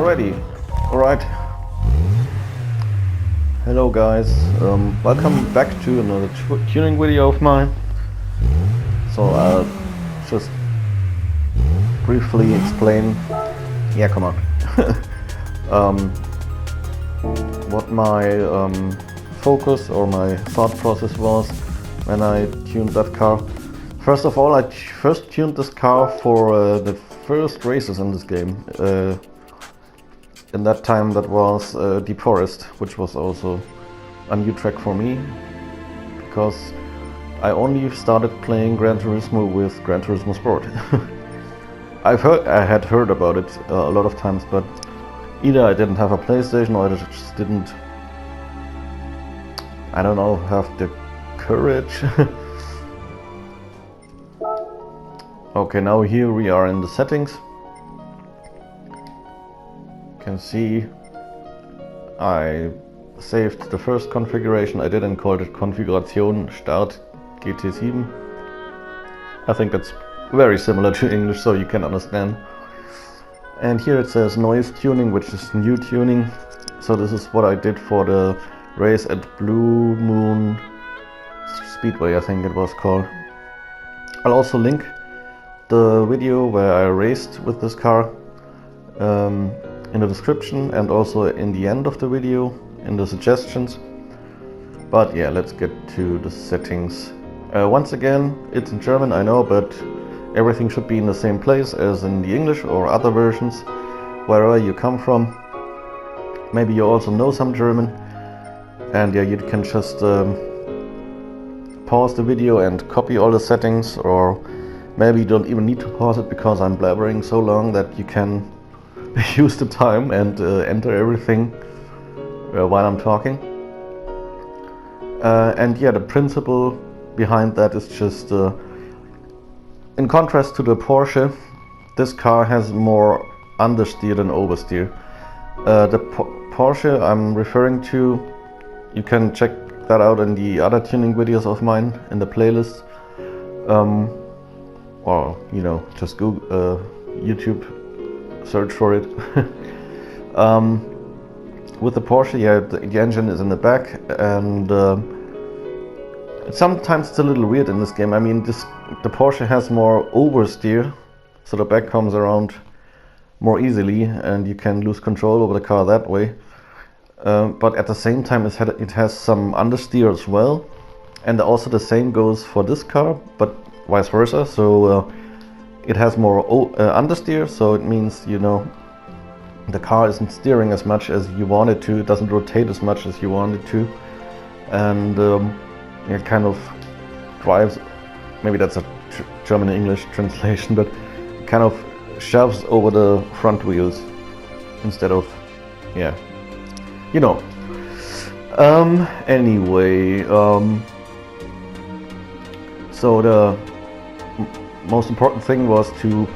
already. Alright. Hello guys, welcome back to another tuning video of mine. So I'll just briefly explain, come on, what my focus or my thought process was when I tuned that car. First of all, I first tuned this car for the first races in this game. In that time that was Deep Forest, which was also a new track for me, because I only started playing Gran Turismo with Gran Turismo Sport. I had heard about it a lot of times, but either I didn't have a PlayStation or I just didn't, I don't know, have the courage. Okay, now here we are in the settings. You can see I saved the first configuration I did and called it Konfiguration Start GT7. I think that's very similar to English, so you can understand. And here it says noise tuning, which is new tuning. So this is what I did for the race at Blue Moon Speedway, I think it was called. I'll also link the video where I raced with this car in the description and also in the end of the video in the suggestions. But yeah, let's get to the settings. Once again, it's in German, I know, but everything should be in the same place as in the English or other versions, wherever you come from. Maybe you also know some German, and yeah, you can just pause the video and copy all the settings, or maybe you don't even need to pause it because I'm blabbering so long that you can use the time and enter everything while I'm talking. And yeah, the principle behind that is just, in contrast to the Porsche, this car has more understeer than oversteer. The Porsche I'm referring to, you can check that out in the other tuning videos of mine in the playlist. Or, you know, just Google, YouTube, search for it. With the Porsche, yeah, the engine is in the back, and sometimes it's a little weird in this game. I mean, the Porsche has more oversteer, so the back comes around more easily, and you can lose control over the car that way. But at the same time, it has some understeer as well, and also the same goes for this car, but vice versa. So it has more understeer, so it means, you know, the car isn't steering as much as you want it to, it doesn't rotate as much as you want it to, and it kind of drives, maybe that's a German-English translation, but it kind of shoves over the front wheels instead of, yeah, you know. Anyway, so the most important thing was to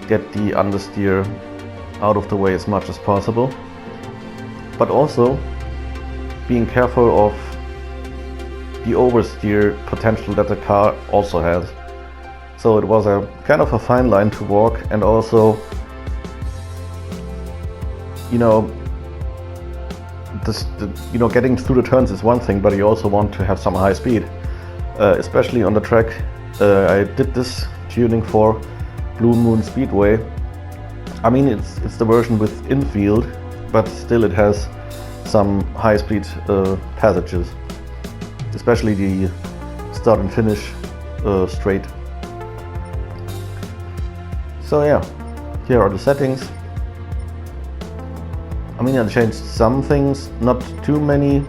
get the understeer out of the way as much as possible, but also being careful of the oversteer potential that the car also has. So it was a kind of a fine line to walk, and also, you know, getting through the turns is one thing, but you also want to have some high speed, especially on the track. I did this tuning for Blue Moon Speedway. I mean, it's the version with infield, but still it has some high-speed passages, especially the start and finish straight. So yeah, here are the settings. I mean, I changed some things, not too many,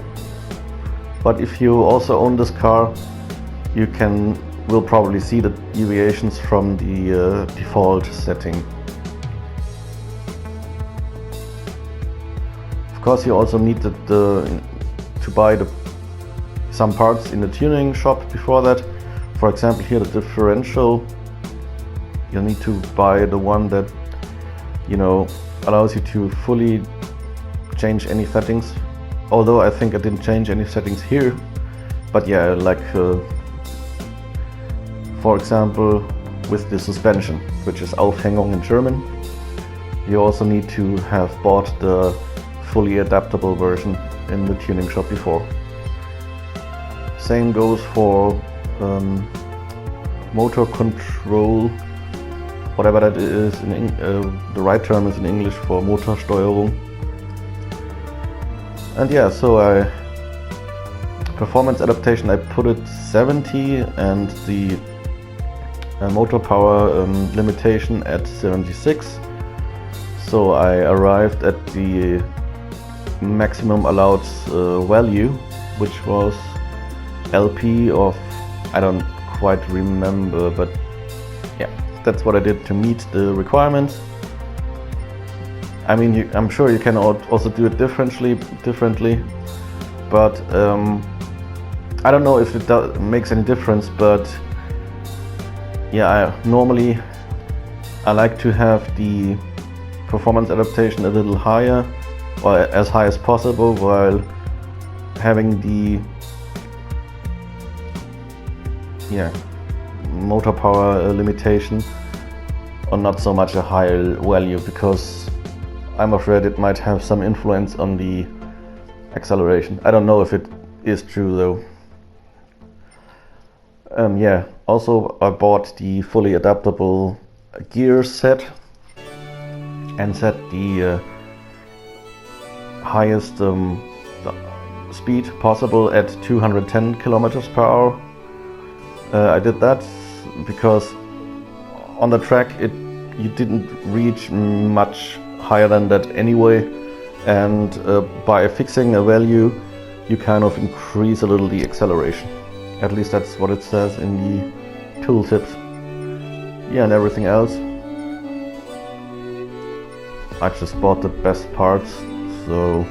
but if you also own this car, you will probably see the deviations from the default setting. Of course, you also need to buy some parts in the tuning shop before that. For example, here the differential, you need to buy the one that, you know, allows you to fully change any settings. Although I think I didn't change any settings here, but yeah, like for example with the suspension, which is Aufhängung in German. you also need to have bought the fully adaptable version in the tuning shop before. Same goes for motor control, whatever that is. The right term is in English for Motorsteuerung. And yeah, so performance adaptation, I put it 70 and the motor power limitation at 76. So I arrived at the maximum allowed value, which was LP of, I don't quite remember, but yeah, that's what I did to meet the requirements. I mean, I'm sure you can also do it differently, but I don't know if it makes any difference, but yeah, normally I like to have the performance adaptation a little higher, or as high as possible, while having the motor power limitation on not so much a higher value, because I'm afraid it might have some influence on the acceleration. I don't know if it is true though. Yeah, also I bought the fully adaptable gear set and set the highest speed possible at 210 kilometers per hour. I did that because on the track you didn't reach much higher than that anyway, and by fixing a value you kind of increase a little the acceleration. At least that's what it says in the tooltips. Yeah, and everything else, I just bought the best parts, so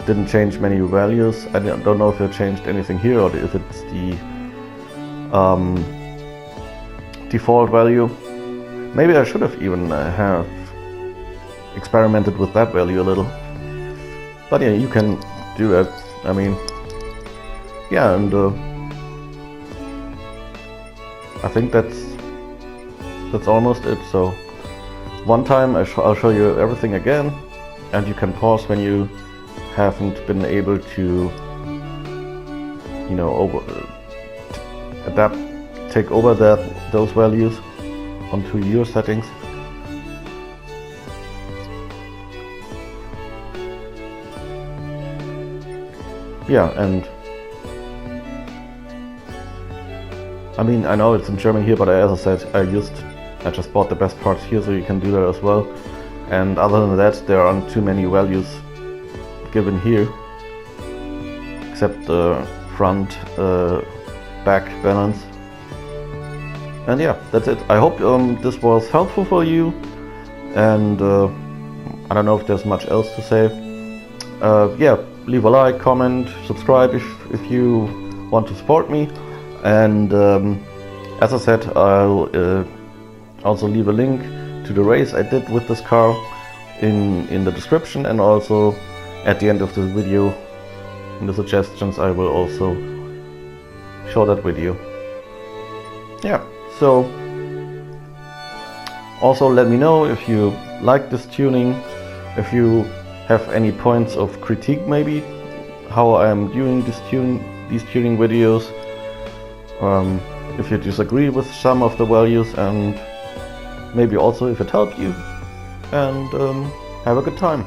didn't change many values. I don't know if I changed anything here or if it's the default value. Maybe I should have even have experimented with that value a little. But yeah, you can do it. I mean, yeah, and I think that's almost it. So one time I'll show you everything again, and you can pause when you haven't been able to, you know, take over those values onto your settings. Yeah, and I mean, I know it's in German here, but as I said, I just bought the best parts here, so you can do that as well. And other than that, there aren't too many values given here, except the front back balance. And yeah, that's it. I hope this was helpful for you, and I don't know if there's much else to say. Yeah, leave a like, comment, subscribe if you want to support me, and as I said, I'll also leave a link to the race I did with this car in the description, and also at the end of the video in the suggestions I will also show that video. Yeah, so also let me know if you like this tuning, if you have any points of critique, maybe how I am doing these tuning videos, if you disagree with some of the values, and maybe also if it helped you. And have a good time.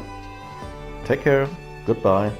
Take care. Goodbye.